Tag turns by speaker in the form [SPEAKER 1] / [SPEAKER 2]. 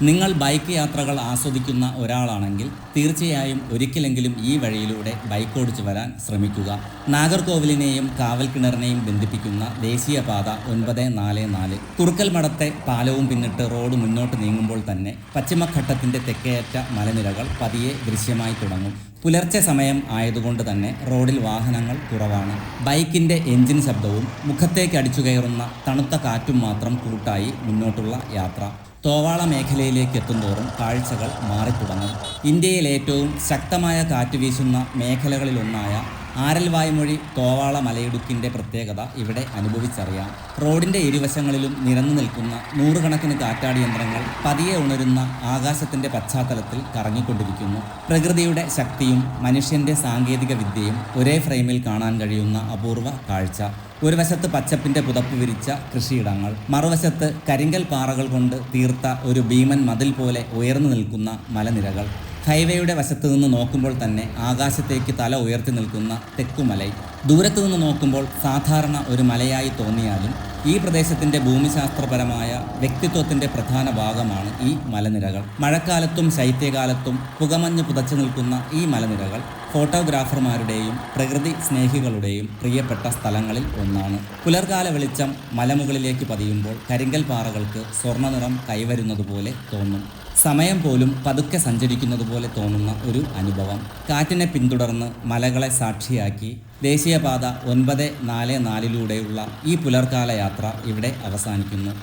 [SPEAKER 1] നിങ്ങൾ ബൈക്ക് യാത്രകൾ ആസ്വദിക്കുന്ന ഒരാളാണെങ്കിൽ തീർച്ചയായും ഒരിക്കലെങ്കിലും ഈ വഴിയിലൂടെ ബൈക്ക് ഓടിച്ചു വരാൻ ശ്രമിക്കുക. നാഗർകോവിലിനെയും കാവൽക്കിണറിനെയും ബന്ധിപ്പിക്കുന്ന ദേശീയപാത 944 കുറുക്കൽ മഠത്തെ പാലവും പിന്നിട്ട് റോഡ് മുന്നോട്ട് നീങ്ങുമ്പോൾ തന്നെ പശ്ചിമഘട്ടത്തിൻ്റെ തെക്കേയറ്റ മലനിരകൾ പതിയെ ദൃശ്യമായി തുടങ്ങും. പുലർച്ചെ സമയം ആയതുകൊണ്ട് തന്നെ റോഡിൽ വാഹനങ്ങൾ കുറവാണ്. ബൈക്കിൻ്റെ എൻജിൻ ശബ്ദവും മുഖത്തേക്ക് അടിച്ചു കയറുന്ന തണുത്ത കാറ്റും മാത്രം കൂട്ടായി മുന്നോട്ടുള്ള യാത്ര. തോവാള മേഖലയിലേക്ക് എത്തുന്തോറും കാഴ്ചകൾ മാറിത്തുടങ്ങും. ഇന്ത്യയിൽ ഏറ്റവും ശക്തമായ കാറ്റ് വീശുന്ന മേഖലകളിലൊന്നായ ആരൽവായ്മൊഴി തോവാള മലയിടുക്കിൻ്റെ പ്രത്യേകത ഇവിടെ അനുഭവിച്ചറിയാം. റോഡിൻ്റെ ഇരുവശങ്ങളിലും നിരന്നു നിൽക്കുന്ന നൂറുകണക്കിന് കാറ്റാടി യന്ത്രങ്ങൾ പതിയെ ഉണരുന്ന ആകാശത്തിൻ്റെ പശ്ചാത്തലത്തിൽ കറങ്ങിക്കൊണ്ടിരിക്കുന്നു. പ്രകൃതിയുടെ ശക്തിയും മനുഷ്യൻ്റെ സാങ്കേതിക വിദ്യയും ഒരേ ഫ്രെയിമിൽ കാണാൻ കഴിയുന്ന അപൂർവ കാഴ്ച. ഒരു വശത്ത് പച്ചപ്പിൻ്റെ പുതപ്പ് വിരിച്ച കൃഷിയിടങ്ങൾ, മറുവശത്ത് കരിങ്കൽ പാറകൾ കൊണ്ട് തീർത്ത ഒരു ഭീമൻ മതിൽ പോലെ ഉയർന്നു നിൽക്കുന്ന മലനിരകൾ. ഹൈവേയുടെ വശത്ത് നിന്ന് നോക്കുമ്പോൾ തന്നെ ആകാശത്തേക്ക് തല ഉയർത്തി നിൽക്കുന്ന തെക്കുമലൈ. ദൂരത്തു നിന്ന് നോക്കുമ്പോൾ സാധാരണ ഒരു മലയായി തോന്നിയാലും ഈ പ്രദേശത്തിൻ്റെ ഭൂമിശാസ്ത്രപരമായ വ്യക്തിത്വത്തിൻ്റെ പ്രധാന ഭാഗമാണ് ഈ മലനിരകൾ. മഴക്കാലത്തും ശൈത്യകാലത്തും പുകമഞ്ഞ് പുതച്ചു നിൽക്കുന്ന ഈ മലനിരകൾ ഫോട്ടോഗ്രാഫർമാരുടെയും പ്രകൃതി സ്നേഹികളുടെയും പ്രിയപ്പെട്ട സ്ഥലങ്ങളിൽ ഒന്നാണ്. പുലർകാല വെളിച്ചം മലമുകളിലേക്ക് പതിയുമ്പോൾ കരിങ്കൽ പാറകൾക്ക് സ്വർണ്ണനിറം കൈവരുന്നതുപോലെ തോന്നും. സമയം പോലും പതുക്കെ സഞ്ചരിക്കുന്നത് പോലെ തോന്നുന്ന ഒരു അനുഭവം. കാറ്റിനെ പിന്തുടർന്ന് മലകളെ സാക്ഷിയാക്കി ദേശീയപാത 944 ഈ പുലർകാല യാത്ര ഇവിടെ അവസാനിക്കുന്നു.